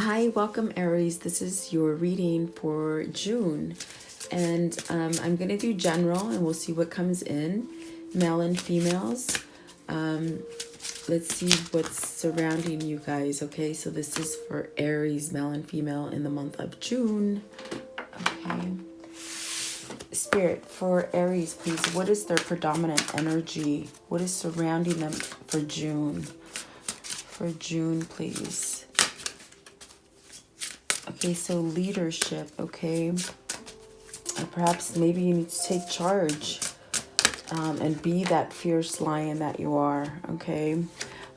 Hi, welcome Aries. This is your reading for June. And I'm going to do general and we'll see what comes in. Male and females. Let's see what's surrounding you guys. Okay, so this is for Aries, male and female in the month of June. Okay. Spirit, for Aries, please, what is their predominant energy? What is surrounding them for June? For June, please. Okay, so leadership, okay? Perhaps maybe you need to take charge and be that fierce lion that you are, okay?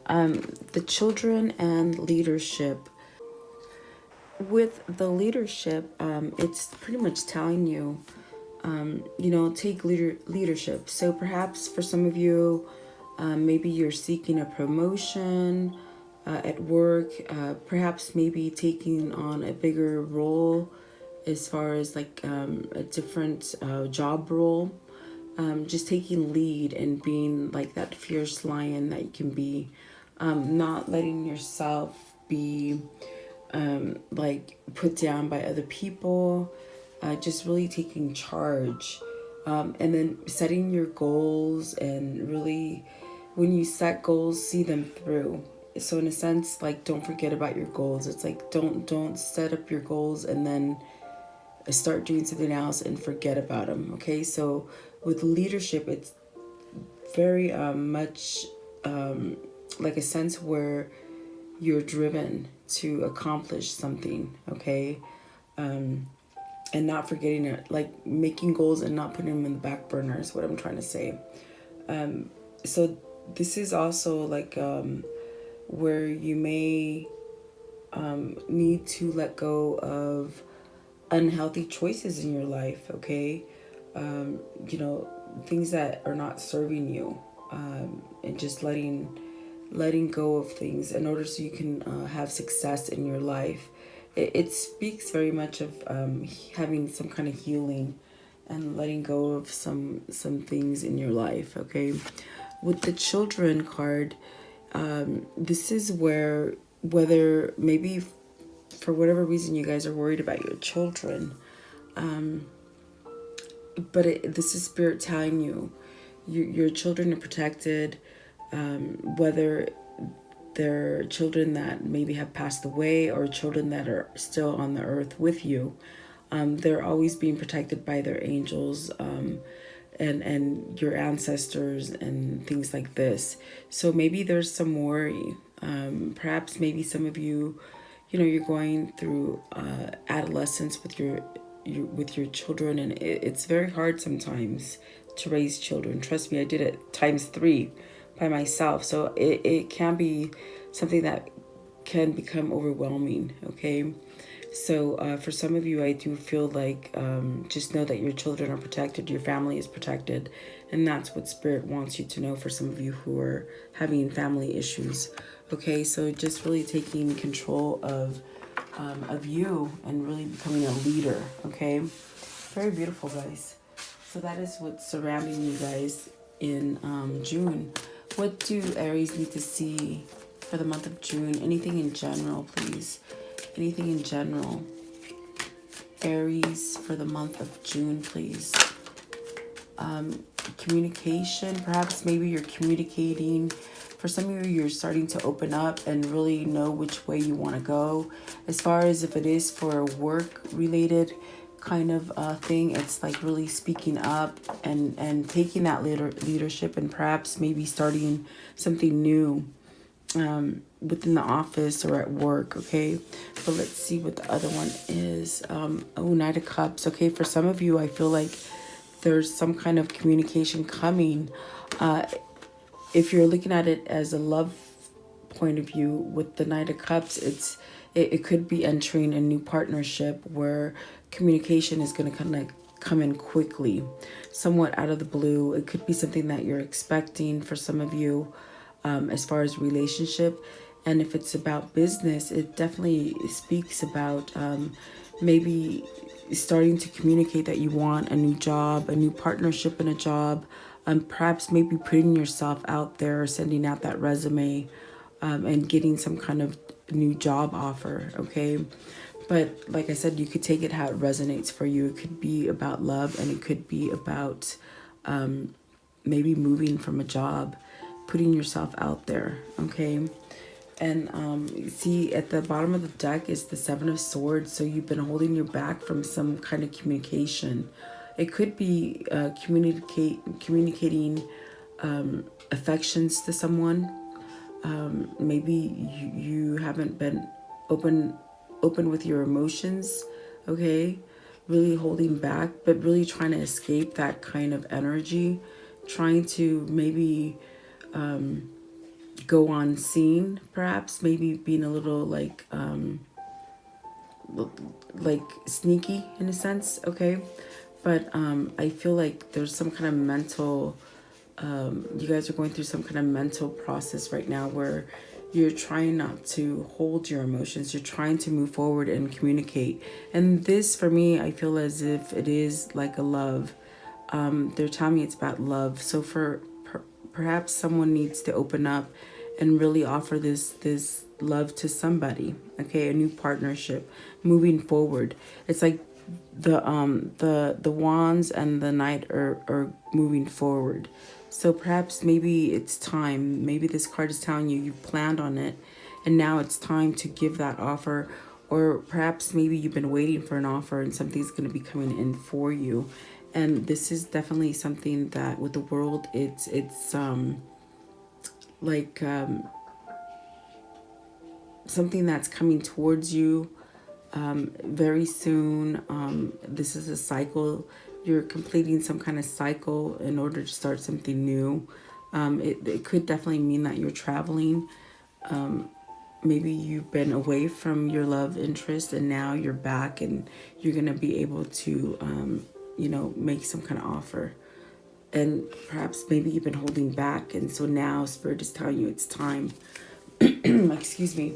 The children and leadership. With the leadership, it's pretty much telling you, take leadership. So perhaps for some of you, maybe you're seeking a promotion at work, perhaps maybe taking on a bigger role as far as like a different job role. Just taking lead and being like that fierce lion that you can be, not letting yourself be like put down by other people, just really taking charge, and then setting your goals, and really when you set goals, see them through. So in a sense, like, don't forget about your goals. It's like don't set up your goals and then start doing something else and forget about them. Okay, so with leadership, it's very much like a sense where you're driven to accomplish something, okay? And not forgetting it, like making goals and not putting them in the back burner is what I'm trying to say. So this is also like where you may need to let go of unhealthy choices in your life, okay? Things that are not serving you, and just letting go of things in order so you can have success in your life. It speaks very much of having some kind of healing and letting go of some things in your life, okay? With the children card, this is where, whether maybe for whatever reason you guys are worried about your children, but this is spirit telling you your children are protected, whether they're children that maybe have passed away or children that are still on the earth with you. They're always being protected by their angels, and your ancestors and things like this. So maybe there's some worry. Perhaps maybe some of you, you're going through adolescence with your children, and it's very hard sometimes to raise children. Trust me, I did it times 3 by myself. So it can be something that can become overwhelming, okay? So for some of you, I do feel like just know that your children are protected, your family is protected, and that's what Spirit wants you to know for some of you who are having family issues. Okay, so just really taking control of you and really becoming a leader, okay? Very beautiful, guys. So that is what's surrounding you guys in June. What do Aries need to see for the month of June? Anything in general, please. Anything in general. Aries for the month of June, please. Communication. Perhaps maybe you're communicating. For some of you, you're starting to open up and really know which way you want to go. As far as if it is for a work-related kind of thing, it's like really speaking up and taking that leadership, and perhaps maybe starting something new within the office or at work, okay? But let's see what the other one is. Knight of Cups. Okay, for some of you, I feel like there's some kind of communication coming. If you're looking at it as a love point of view with the Knight of Cups, it could be entering a new partnership where communication is going to kind of come in quickly, somewhat out of the blue. It could be something that you're expecting for some of you, as far as relationship. And if it's about business, it definitely speaks about maybe starting to communicate that you want a new job, a new partnership in a job, perhaps maybe putting yourself out there, sending out that resume, and getting some kind of new job offer, okay? But like I said, you could take it how it resonates for you. It could be about love, and it could be about maybe moving from a job, putting yourself out there, okay? And see, at the bottom of the deck is the Seven of Swords. So you've been holding your back from some kind of communication. It could be communicating affections to someone. Maybe you haven't been open with your emotions, okay? Really holding back, but really trying to escape that kind of energy, trying to maybe go on scene, perhaps, maybe being a little like sneaky in a sense, okay? But I feel like there's some kind of mental you guys are going through some kind of mental process right now where you're trying not to hold your emotions. You're trying to move forward and communicate. And this, for me, I feel as if it is like a love. They're telling me it's about love. So perhaps someone needs to open up and really offer this love to somebody. Okay, a new partnership, moving forward. It's like the wands and the knight are moving forward. So perhaps maybe it's time. Maybe this card is telling you you've planned on it and now it's time to give that offer. Or perhaps maybe you've been waiting for an offer and something's going to be coming in for you. And this is definitely something that with the world, it's like something that's coming towards you very soon. This is a cycle. You're completing some kind of cycle in order to start something new. It could definitely mean that you're traveling. Maybe you've been away from your love interest and now you're back and you're going to be able to, make some kind of offer. And perhaps maybe you've been holding back. And so now Spirit is telling you it's time. Excuse me.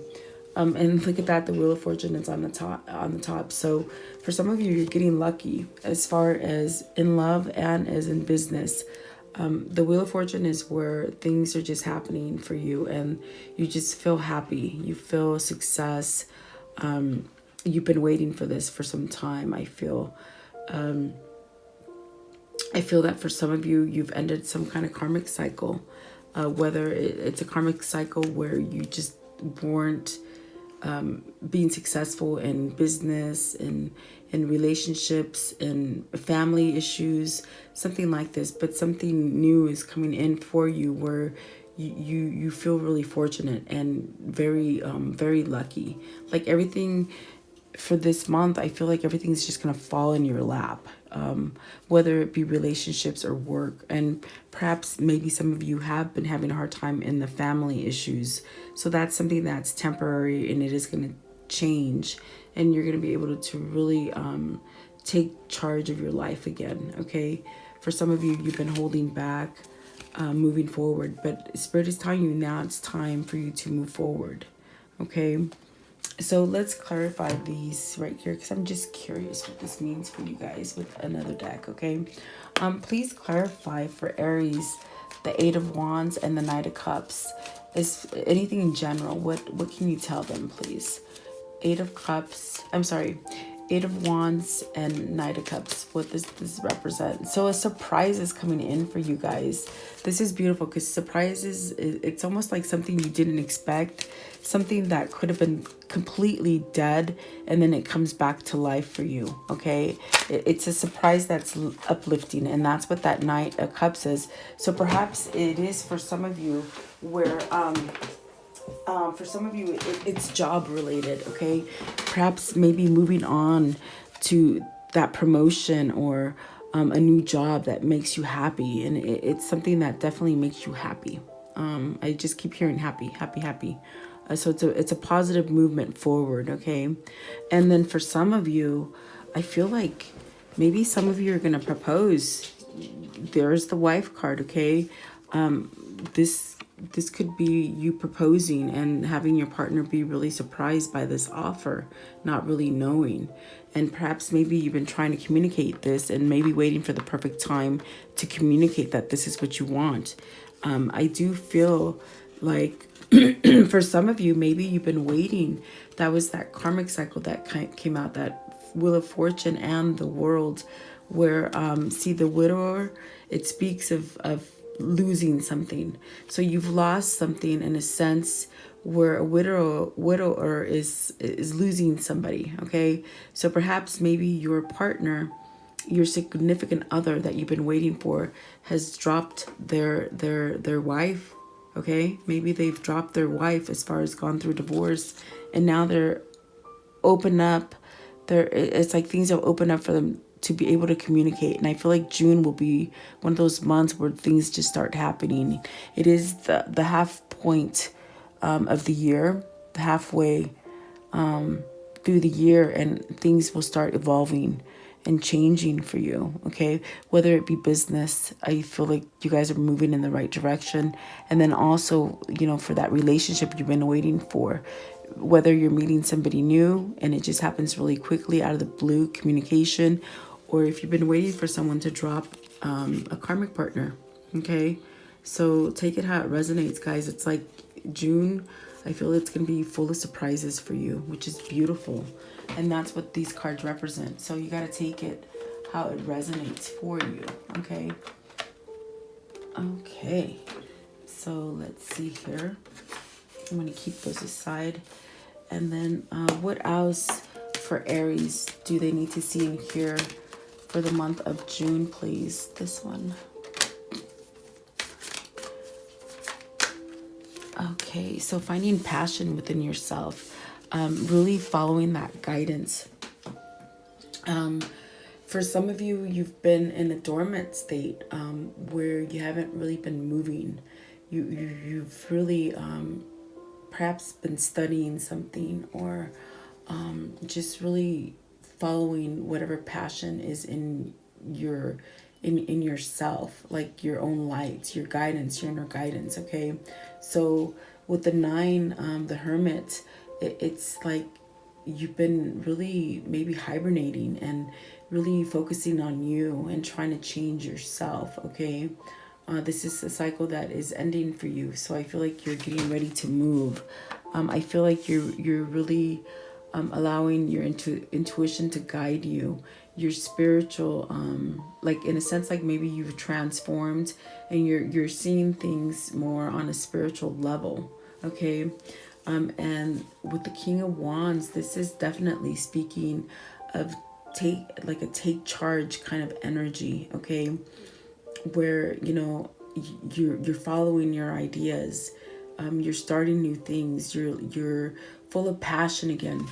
And look at that, the Wheel of Fortune is on the top. So for some of you, you're getting lucky as far as in love and as in business. The Wheel of Fortune is where things are just happening for you and you just feel happy. You feel success. You've been waiting for this for some time, I feel. I feel that for some of you, you've ended some kind of karmic cycle. Whether it's a karmic cycle where you just weren't being successful in business and in relationships and family issues, something like this, but something new is coming in for you where you feel really fortunate and very lucky. Like everything for this month, I feel like everything's just gonna fall in your lap, whether it be relationships or work. And perhaps maybe some of you have been having a hard time in the family issues. So that's something that's temporary and it is gonna change. And you're gonna be able to really take charge of your life again, okay? For some of you, you've been holding back, moving forward. But Spirit is telling you now it's time for you to move forward, okay? So let's clarify these right here because I'm just curious what this means for you guys with another deck, okay? Please clarify for Aries, the Eight of Wands and the Knight of Cups. Is anything in general? What can you tell them, please? Eight of Wands and Knight of Cups. What does this represent? So a surprise is coming in for you guys. This is beautiful because surprises, it's almost like something you didn't expect, something that could have been completely dead and then it comes back to life for you, okay? It's a surprise that's uplifting, and that's what that Knight of Cups is. So perhaps it is for some of you where for some of you, it's job related, okay? Perhaps maybe moving on to that promotion or a new job that makes you happy. And it's something that definitely makes you happy. I just keep hearing happy, happy, happy. So it's a positive movement forward, okay? And then for some of you, I feel like maybe some of you are going to propose. There's the wife card, okay? This could be you proposing and having your partner be really surprised by this offer, not really knowing. And perhaps maybe you've been trying to communicate this and maybe waiting for the perfect time to communicate that this is what you want. I do feel like For some of you, maybe you've been waiting. That was that karmic cycle that came out, that Wheel of Fortune and the World, where see, the widower, it speaks of losing something. So you've lost something in a sense, where a widower is losing somebody. Okay, so perhaps maybe your partner, your significant other that you've been waiting for, has dropped their wife. Okay, maybe they've dropped their wife as far as gone through divorce, and now they're open up. It's like things have opened up for them to be able to communicate. And I feel like June will be one of those months where things just start happening. It is the half point of the year, the halfway through the year, and things will start evolving and changing for you. Okay, whether it be business, I feel like you guys are moving in the right direction. And then also, for that relationship you've been waiting for, whether you're meeting somebody new and it just happens really quickly out of the blue, communication, or if you've been waiting for someone to drop a karmic partner. Okay, so take it how it resonates, guys. It's like June, I feel it's going to be full of surprises for you, which is beautiful. And that's what these cards represent. So you got to take it how it resonates for you. Okay. Okay. So let's see here. I'm going to keep those aside. And then what else for Aries do they need to see and hear for the month of June, please? This one. Okay, so finding passion within yourself, really following that guidance. For some of you, you've been in a dormant state where you haven't really been moving. You've really perhaps been studying something, or just really following whatever passion is in yourself, like your own light, your guidance, your inner guidance. Okay, so with the 9, the Hermit, it's like you've been really maybe hibernating and really focusing on you and trying to change yourself. Okay, this is a cycle that is ending for you, so I feel like you're getting ready to move. I feel like you're really allowing your intuition to guide you, your spiritual, like in a sense, like maybe you've transformed and you're seeing things more on a spiritual level. Okay, and with the King of Wands, this is definitely speaking of take charge kind of energy. Okay, where you're following your ideas, you're starting new things, you're full of passion again.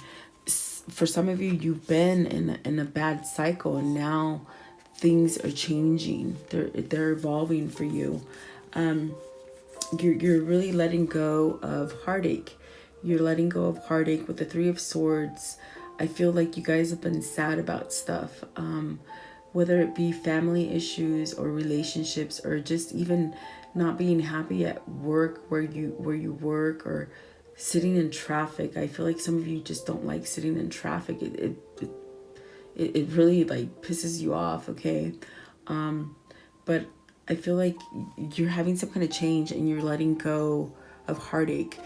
For some of you, you've been in a bad cycle, and now things are changing. They're evolving for you. You're really letting go of heartache. You're letting go of heartache with the 3 of Swords. I feel like you guys have been sad about stuff, whether it be family issues or relationships, or just even not being happy at work where you work, or sitting in traffic. I feel like some of you just don't like sitting in traffic. It really like pisses you off. Okay, but I feel like you're having some kind of change and you're letting go of heartache.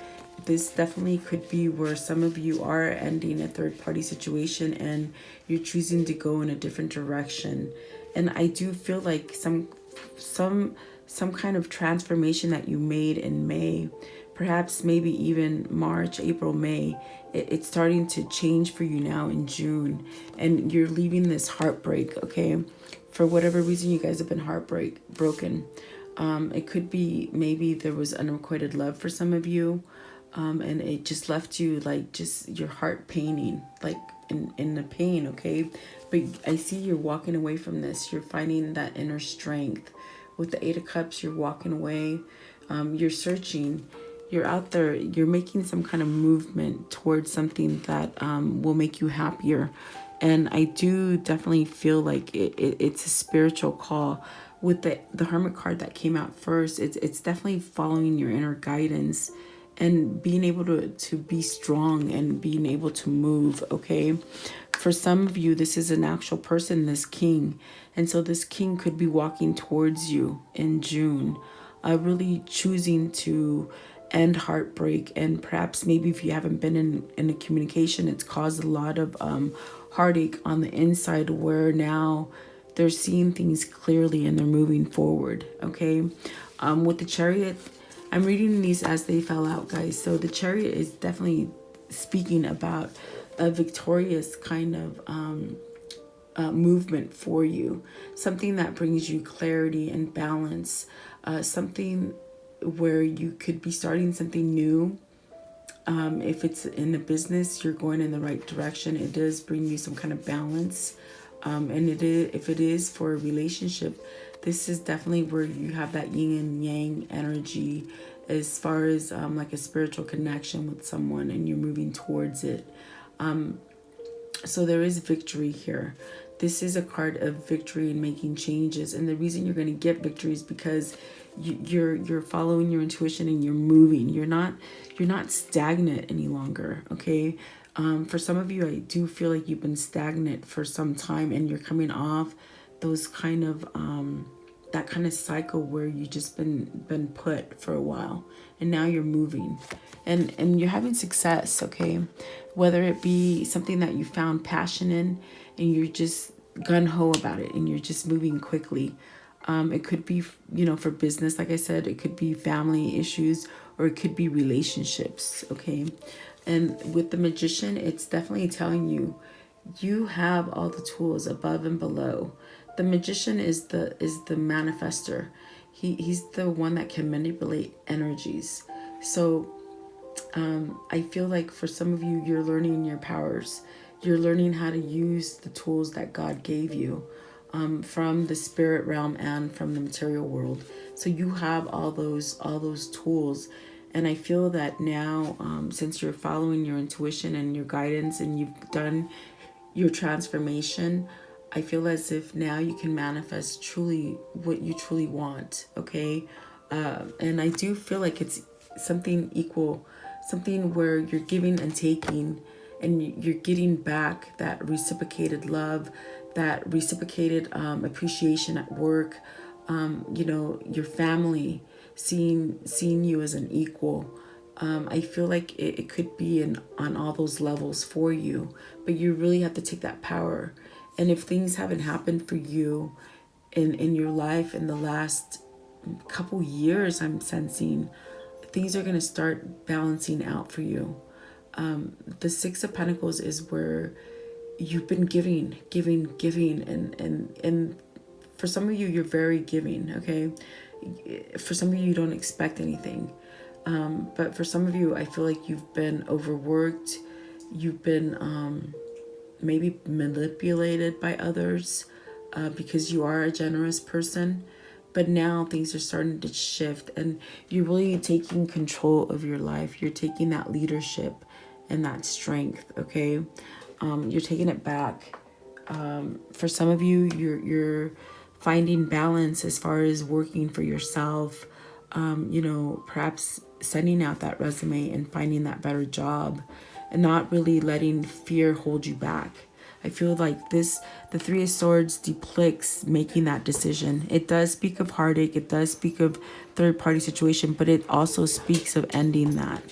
This definitely could be where some of you are ending a third-party situation and you're choosing to go in a different direction. And I do feel like some kind of transformation that you made in May, perhaps maybe even March, April, May, it's starting to change for you now in June, and you're leaving this heartbreak. Okay, for whatever reason you guys have been broken. It could be maybe there was unrequited love for some of you, and it just left you like just your heart paining, like in the pain. Okay, but I see you're walking away from this. You're finding that inner strength. With the 8 of Cups, you're walking away. You're searching. You're out there. You're making some kind of movement towards something that will make you happier. And I do definitely feel like it's a spiritual call. With the Hermit card that came out first, it's definitely following your inner guidance and being able to be strong and being able to move. Okay, for some of you, this is an actual person, this king, and so this king could be walking towards you in June, really choosing to end heartbreak. And perhaps maybe if you haven't been in a communication, it's caused a lot of heartache on the inside, where now they're seeing things clearly and they're moving forward. Okay. With the Chariot, I'm reading these as they fell out, guys. So the Chariot is definitely speaking about a victorious kind of movement for you, something that brings you clarity and balance, something where you could be starting something new. If it's in a business, you're going in the right direction. It does bring you some kind of balance. And if it is for a relationship, this is definitely where you have that yin and yang energy, as far as like a spiritual connection with someone, and you're moving towards it. So there is victory here. This is a card of victory and making changes. And the reason you're going to get victory is because you're following your intuition and you're moving. You're not stagnant any longer. Okay. For some of you, I do feel like you've been stagnant for some time, and you're coming off those kind of that kind of cycle where you just been put for a while, and now you're moving, and you're having success. Okay, whether it be something that you found passion in, and you're just gun-ho about it, and you're just moving quickly. It could be, for business, like I said, it could be family issues, or it could be relationships. Okay. And with the Magician, it's definitely telling you, you have all the tools above and below. The Magician is the manifester. He's the one that can manipulate energies. So I feel like for some of you, you're learning your powers. You're learning how to use the tools that God gave you, from the spirit realm and from the material world. So you have all those tools. And I feel that now, since you're following your intuition and your guidance, and you've done your transformation, I feel as if now you can manifest truly what you truly want. Okay. And I do feel like it's something equal, something where you're giving and taking, and you're getting back that reciprocated love, that reciprocated appreciation at work. Your family seeing you as an equal. I feel like it could be on all those levels for you, but you really have to take that power. And if things haven't happened for you in your life in the last couple years, I'm sensing things are going to start balancing out for you. The Six of Pentacles is where you've been giving, and for some of you, you're very giving. Okay. For some of you, you don't expect anything. But for some of you, I feel like you've been overworked. You've been maybe manipulated by others, because you are a generous person. But now things are starting to shift, and you're really taking control of your life. You're taking that leadership and that strength. Okay. You're taking it back. For some of you, you're finding balance as far as working for yourself, perhaps sending out that resume and finding that better job, and not really letting fear hold you back. I feel like the Three of Swords depicts making that decision. It does speak of heartache. It does speak of third-party situation, but it also speaks of ending that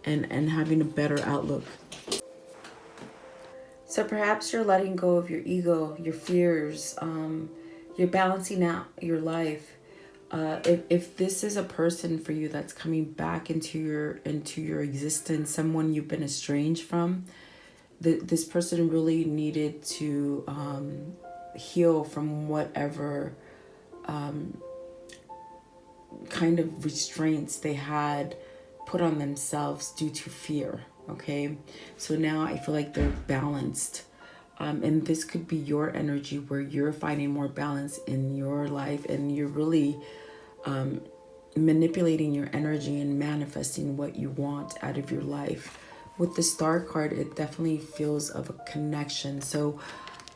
and having a better outlook. So perhaps you're letting go of your ego, your fears. You're balancing out your life. If this is a person for you that's coming back into your existence, someone you've been estranged from, this person really needed to heal from whatever kind of restraints they had put on themselves due to fear. Okay, so now I feel like they're balanced. And this could be your energy where you're finding more balance in your life, and you're really manipulating your energy and manifesting what you want out of your life. With the Star card, it definitely feels of a connection. So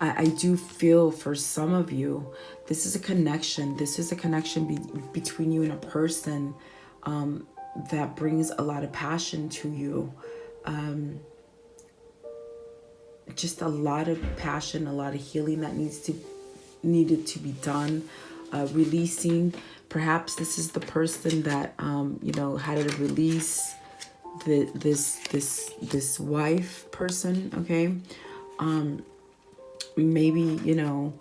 I do feel for some of you, this is a connection. This is a connection between you and a person that brings a lot of passion to you. Just a lot of passion, a lot of healing that needed to be done. releasing. Perhaps this is the person that, you know, had to release this wife person, okay? Maybe, you know,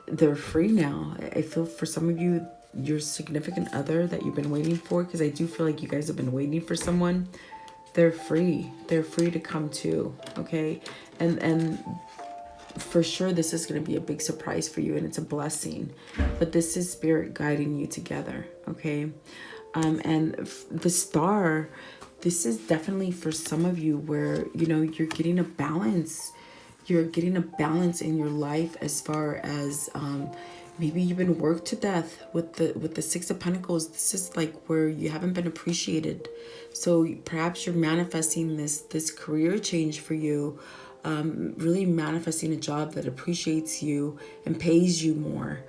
they're free now. I feel for some of you, your significant other that you've been waiting for, because I do feel like you guys have been waiting for someone, they're free. They're free to come to, okay? And for sure this is going to be a big surprise for you, and it's a blessing. But this is spirit guiding you together, okay? And the star, this is definitely for some of you where, you know, you're getting a balance. You're getting a balance in your life as far as maybe you've been worked to death with the Six of Pentacles. This is like where you haven't been appreciated. So perhaps you're manifesting this career change for you, really manifesting a job that appreciates you and pays you more.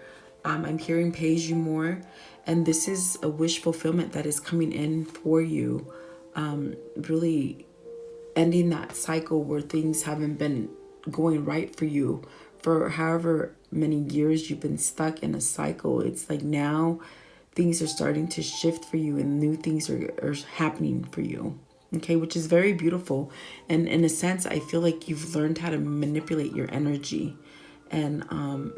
I'm hearing pays you more, and this is a wish fulfillment that is coming in for you, really ending that cycle where things haven't been going right for you for however many years you've been stuck in a cycle. It's like now things are starting to shift for you and new things are happening for you, okay, which is very beautiful. And in a sense, I feel like you've learned how to manipulate your energy and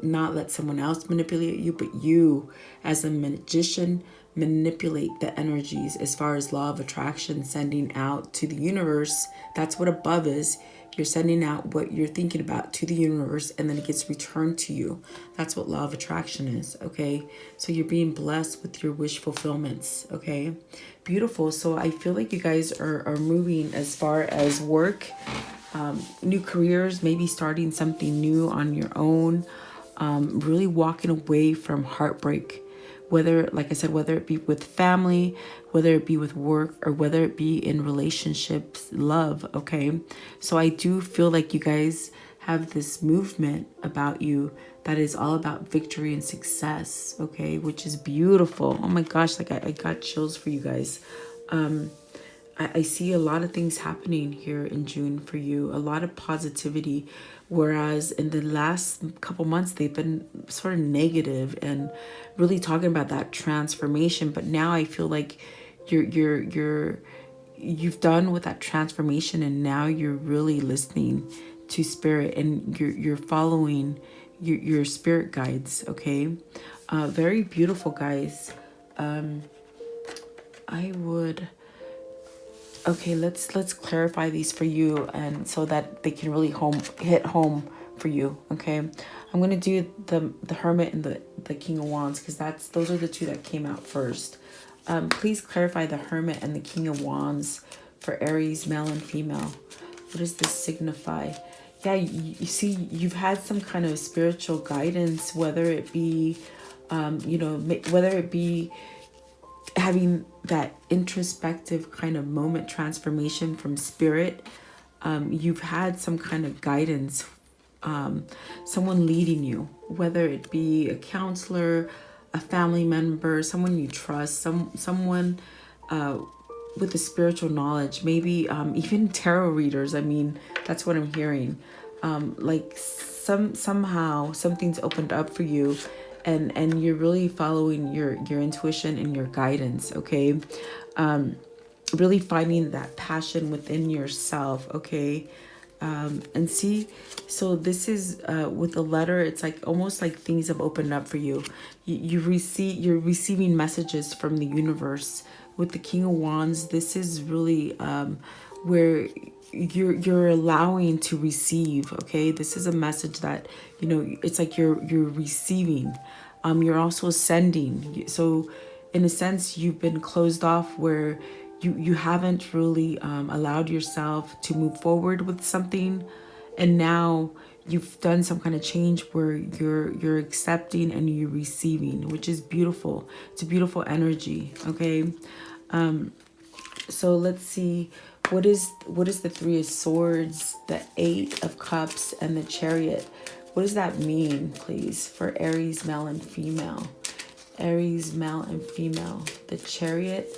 not let someone else manipulate you, but you as a magician manipulate the energies as far as law of attraction, sending out to the universe. That's what above is. You're sending out what you're thinking about to the universe, and then it gets returned to you. That's what law of attraction is, okay? So you're being blessed with your wish fulfillments, okay? Beautiful. So I feel like you guys are moving as far as work, new careers, maybe starting something new on your own, really walking away from heartbreak. Whether, like I said, whether it be with family, whether it be with work, or whether it be in relationships, love, okay? So I do feel like you guys have this movement about you that is all about victory and success, okay? Which is beautiful. Oh my gosh, like I got chills for you guys. I see a lot of things happening here in June for you, a lot of positivity, whereas in the last couple months they've been sort of negative and really talking about that transformation. But now I feel like you've done with that transformation, and now you're really listening to spirit, and you're following your spirit guides, okay? Very beautiful, guys. I would... Okay, let's clarify these for you, and so that they can really hit home for you. Okay, I'm gonna do the Hermit and the King of Wands, because those are the two that came out first. Please clarify the Hermit and the King of Wands for Aries, male and female. What does this signify? Yeah, you see, you've had some kind of spiritual guidance, whether it be, you know, whether it be having that introspective kind of moment, transformation from spirit. You've had some kind of guidance, someone leading you, whether it be a counselor, a family member, someone you trust, someone with a spiritual knowledge, maybe even tarot readers. I mean, that's what I'm hearing. Like somehow something's opened up for you, and you're really following your intuition and your guidance, okay? Really finding that passion within yourself, okay? And see, so this is with the letter, it's like almost like things have opened up for you. You're receiving messages from the universe. With the King of Wands, this is really where you're allowing to receive, okay? This is a message that, you know, it's like you're receiving. You're also sending. So in a sense, you've been closed off where you haven't really allowed yourself to move forward with something, and now you've done some kind of change where you're accepting and you're receiving, which is beautiful. It's a beautiful energy, okay? So let's see, what is the Three of Swords, the Eight of Cups, and the Chariot? What does that mean, please, for Aries, male and female? Aries, male and female. The Chariot,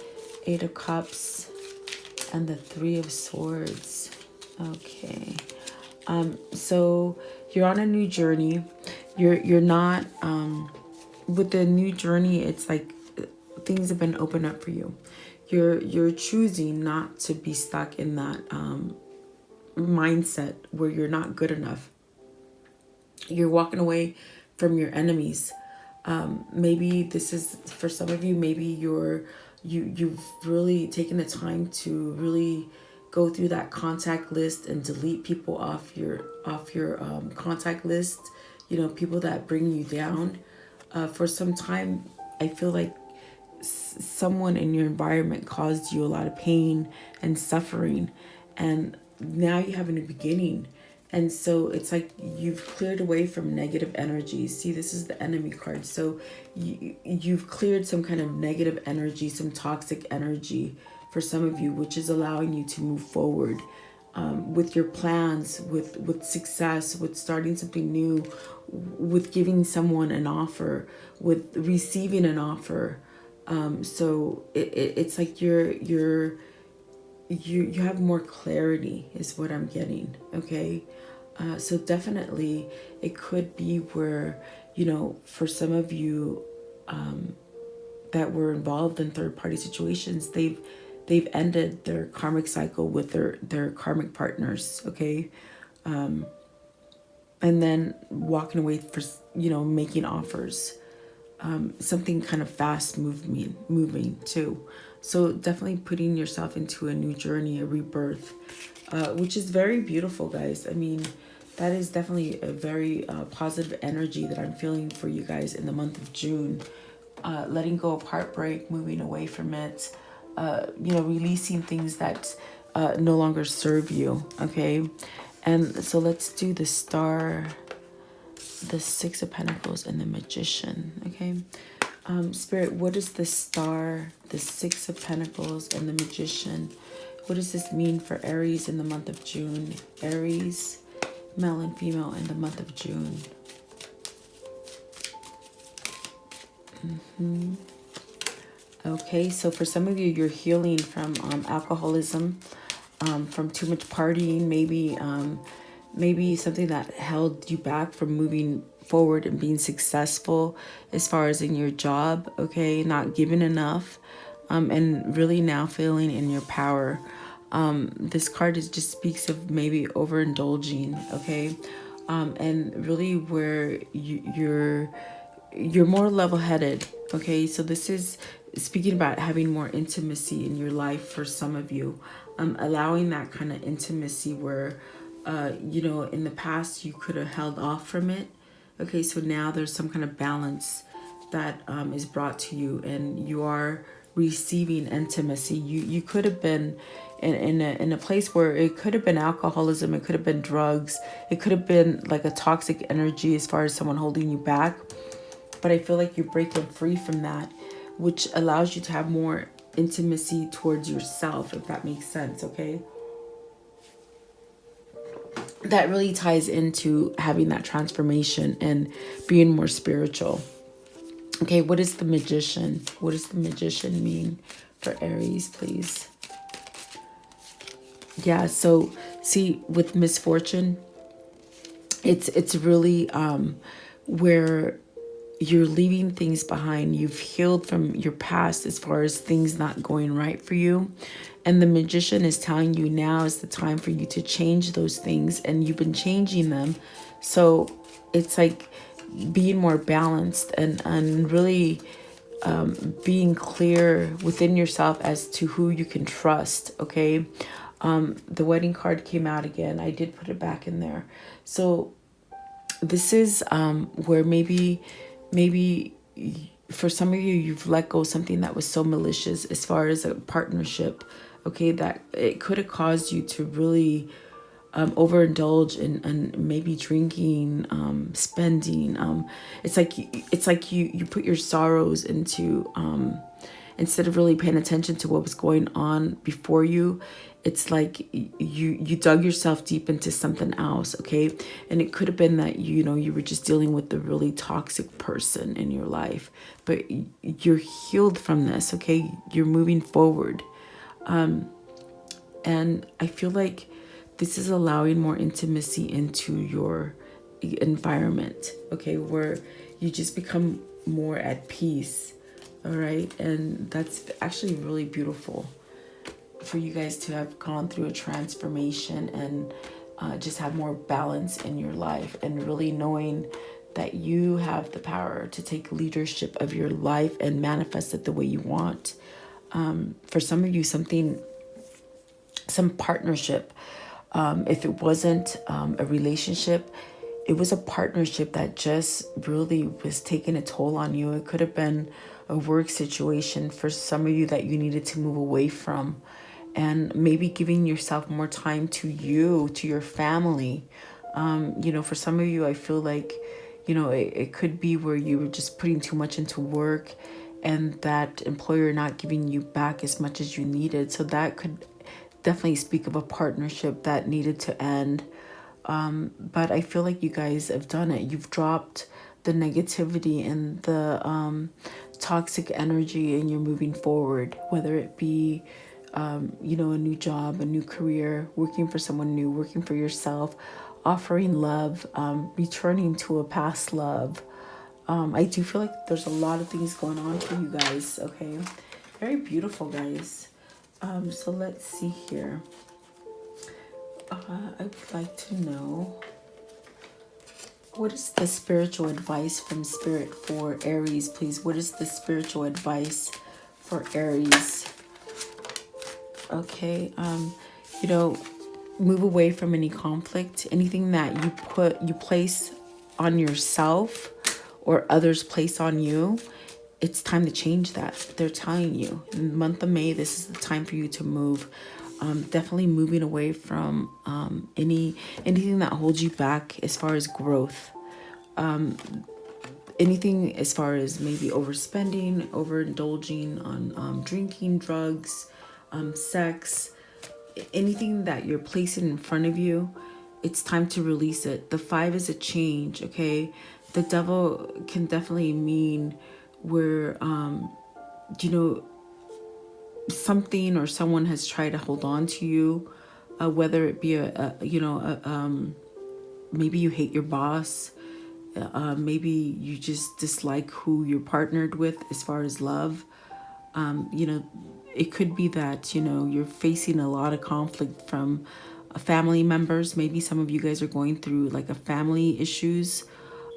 Eight of Cups, and the Three of Swords. Okay. So you're on a new journey. You're not with the new journey, it's like things have been opened up for you. You're choosing not to be stuck in that mindset where you're not good enough. You're walking away from your enemies. Maybe this is for some of you. Maybe you've really taken the time to really go through that contact list and delete people off your contact list. You know, people that bring you down. For some time, I feel like someone in your environment caused you a lot of pain and suffering, and now you have a new beginning. And so it's like you've cleared away from negative energy. See, this is the enemy card. So you've cleared some kind of negative energy, some toxic energy for some of you, which is allowing you to move forward with your plans, with success, with starting something new, with giving someone an offer, with receiving an offer. So it's like you have more clarity is what I'm getting. Okay. So definitely it could be where, you know, for some of you that were involved in third party situations, they've ended their karmic cycle with their karmic partners. Okay. And then walking away for, you know, making offers. Something kind of fast moving too. So definitely putting yourself into a new journey, a rebirth, which is very beautiful, guys. I mean, that is definitely a very positive energy that I'm feeling for you guys in the month of June. Letting go of heartbreak, moving away from it, you know, releasing things that no longer serve you. Okay. And so let's do the Star, the Six of Pentacles, and the Magician. Okay. Spirit, what is the Star, the Six of Pentacles, and the Magician? What does this mean for Aries in the month of June? Aries, male and female, in the month of June. Okay, so for some of you, you're healing from alcoholism, from too much partying, maybe something that held you back from moving forward and being successful as far as in your job. Okay, not giving enough, and really now feeling in your power. This card just speaks of maybe overindulging. Okay, and really where you're more level-headed. Okay, so this is speaking about having more intimacy in your life for some of you, allowing that kind of intimacy where you know, in the past you could have held off from it. Okay, so now there's some kind of balance that is brought to you, and you are receiving intimacy. You could have been in a place where it could have been alcoholism, it could have been drugs, it could have been like a toxic energy as far as someone holding you back. But I feel like you're breaking free from that, which allows you to have more intimacy towards yourself, if that makes sense. Okay, that really ties into having that transformation and being more spiritual. Okay, what is the Magician? What does the Magician mean for Aries, please? Yeah, so see, with misfortune, it's really where you're leaving things behind. You've healed from your past as far as things not going right for you. And the Magician is telling you now is the time for you to change those things, and you've been changing them. So it's like being more balanced and really being clear within yourself as to who you can trust. Okay. The Wedding card came out again. I did put it back in there. So this is where maybe for some of you, you've let go of something that was so malicious as far as a partnership. Okay, that it could have caused you to really overindulge in maybe drinking, spending. It's like you put your sorrows into instead of really paying attention to what was going on before you. It's like you dug yourself deep into something else. Okay, and it could have been that you were just dealing with the really toxic person in your life, but you're healed from this. Okay, you're moving forward. And I feel like this is allowing more intimacy into your environment, okay, where you just become more at peace. All right. And that's actually really beautiful for you guys to have gone through a transformation and just have more balance in your life, and really knowing that you have the power to take leadership of your life and manifest it the way you want. For some of you, some partnership. If it wasn't a relationship, it was a partnership that just really was taking a toll on you. It could have been a work situation for some of you that you needed to move away from, and maybe giving yourself more time to you, to your family. For some of you, I feel like, it could be where you were just putting too much into work and that employer not giving you back as much as you needed. So that could definitely speak of a partnership that needed to end. But I feel like you guys have done it. You've dropped the negativity and the toxic energy, and you're moving forward, whether it be, a new job, a new career, working for someone new, working for yourself, offering love, returning to a past love. I do feel like there's a lot of things going on for you guys, okay? Very beautiful, guys. So let's see here. I would like to know, what is the spiritual advice from Spirit for Aries, please? What is the spiritual advice for Aries? Okay, move away from any conflict, anything that you place on yourself or others place on you. It's time to change that. They're telling you in the month of May, this is the time for you to move. Definitely moving away from anything that holds you back as far as growth. Anything as far as maybe overspending, overindulging on drinking, drugs, sex, anything that you're placing in front of you, it's time to release it. The 5 is a change, okay? The devil can definitely mean where, something or someone has tried to hold on to you, whether it be maybe you hate your boss, maybe you just dislike who you're partnered with as far as love. It could be that, you're facing a lot of conflict from family members. Maybe some of you guys are going through like a family issues.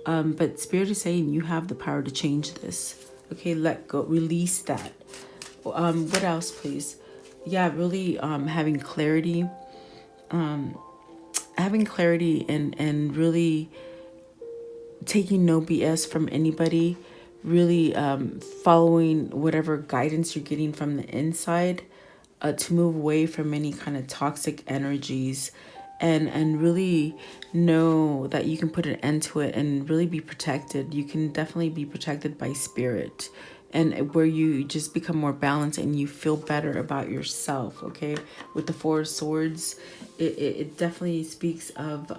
But Spirit is saying you have the power to change this. Okay, let go, release that. What else, please? Yeah, really having clarity. Having clarity and really taking no BS from anybody. Really following whatever guidance you're getting from the inside, to move away from any kind of toxic energies, and really know that you can put an end to it and really be protected. You can definitely be protected by Spirit, and where you just become more balanced and you feel better about yourself, okay? With the 4 of Swords, it definitely speaks of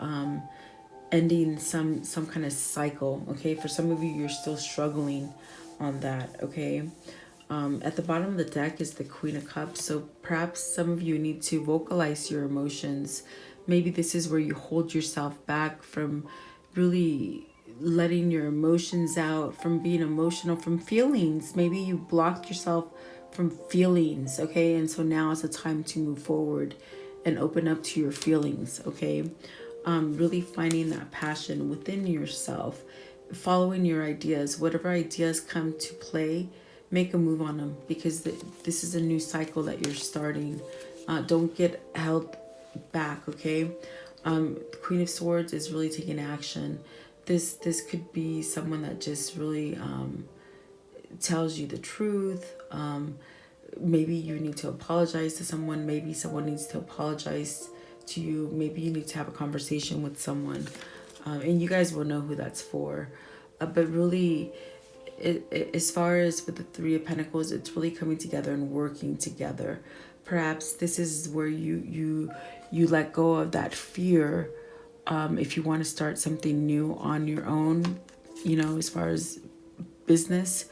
ending some kind of cycle, okay? For some of you, you're still struggling on that, okay? At the bottom of the deck is the Queen of Cups. So perhaps some of you need to vocalize your emotions. Maybe this is where you hold yourself back from really letting your emotions out, from being emotional, from feelings. Maybe you blocked yourself from feelings, okay? And so now is the time to move forward and open up to your feelings, okay? Really finding that passion within yourself, following your ideas. Whatever ideas come to play, make a move on them, because this is a new cycle that you're starting. Don't get held back, okay? Queen of Swords is really taking action. This could be someone that just really tells you the truth. Maybe you need to apologize to someone. Maybe someone needs to apologize to you. Maybe you need to have a conversation with someone, and you guys will know who that's for. But really, as far as with the 3 of Pentacles, it's really coming together and working together. Perhaps this is where you let go of that fear, if you want to start something new on your own, as far as business,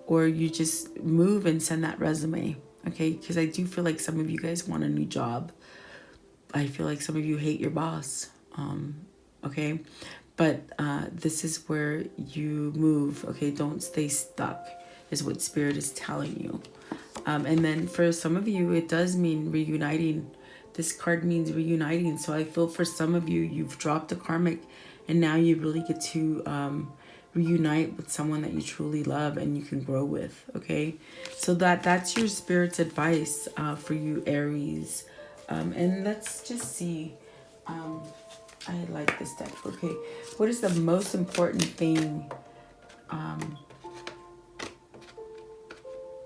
or you just move and send that resume, okay? Because I do feel like some of you guys want a new job. I feel like some of you hate your boss, okay? but this is where you move, okay? Don't stay stuck is what Spirit is telling you. And then for some of you, it does mean reuniting. This card means reuniting. So I feel for some of you, you've dropped a karmic and now you really get to reunite with someone that you truly love and you can grow with, okay? So that's your Spirit's advice for you, Aries. And let's just see. I like this deck. Okay, what is the most important thing?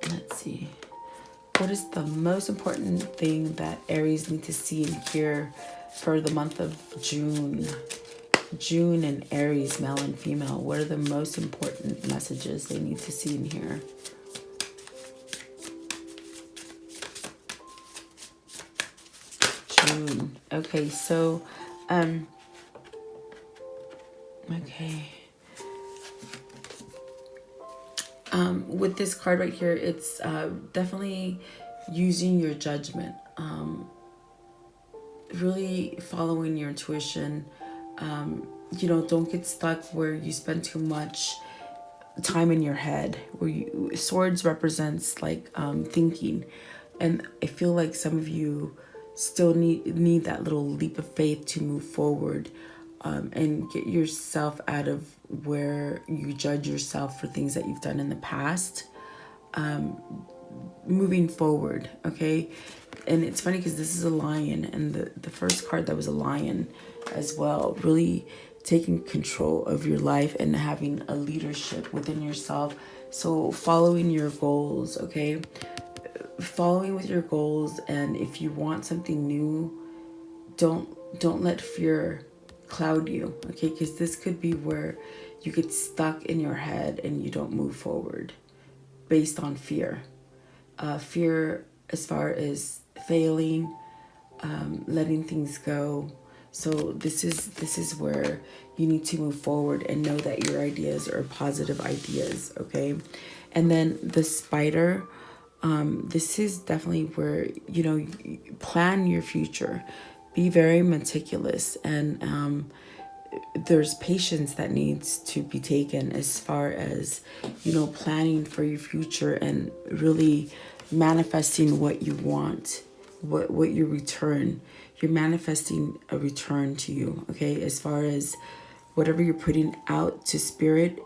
Let's see. What is the most important thing that Aries need to see and hear for the month of June? June and Aries, male and female. What are the most important messages they need to see and hear? June. Okay, so okay. With this card right here, it's definitely using your judgment, really following your intuition. You know, don't get stuck where you spend too much time in your head. Swords represents like thinking, and I feel like some of you still need that little leap of faith to move forward, and get yourself out of where you judge yourself for things that you've done in the past, moving forward, okay? And it's funny because this is a lion, and the first card that was a lion as well, really taking control of your life and having a leadership within yourself. So following your goals, okay? Following with your goals, and if you want something new, don't let fear cloud you, okay? Because this could be where you get stuck in your head and you don't move forward based on fear. Fear as far as failing, letting things go. So this is where you need to move forward and know that your ideas are positive ideas, okay? And then the spider, this is definitely where, you know, plan your future. Be very meticulous, and there's patience that needs to be taken as far as, you know, planning for your future and really manifesting what you want, what your return. You're manifesting a return to you, okay? As far as whatever you're putting out to Spirit,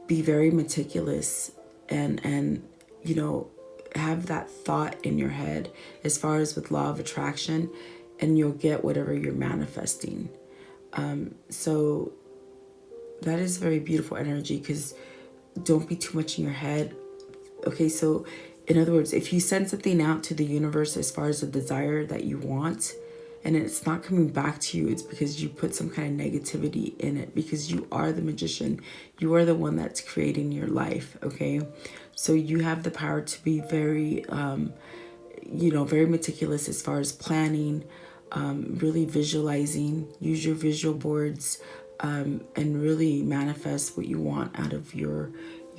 be very meticulous and you know, have that thought in your head as far as with law of attraction, and you'll get whatever you're manifesting. So that is very beautiful energy, because don't be too much in your head. Okay, so in other words, if you send something out to the universe as far as a desire that you want, and it's not coming back to you, it's because you put some kind of negativity in it, because you are the magician. You are the one that's creating your life, okay? So you have the power to be very, you know, very meticulous as far as planning, really visualizing, use your visual boards, and really manifest what you want out of your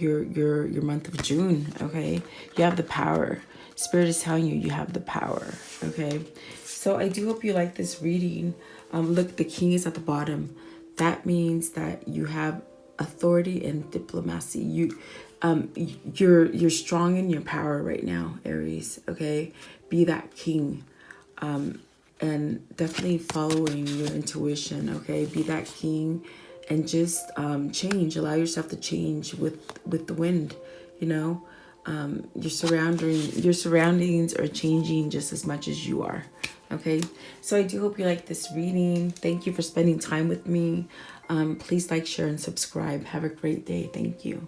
month of June, okay? You have the power. Spirit is telling you you have the power, okay? So I do hope you like this reading. Look, the king is at the bottom. That means that you have authority and diplomacy. You're strong in your power right now, Aries, okay? Be that king. And definitely following your intuition, okay? Be that king, and just change. Allow yourself to change with the wind, you know? Your surroundings are changing just as much as you are, okay? So I do hope you like this reading. Thank you for spending time with me. Please like, share, and subscribe. Have a great day. Thank you.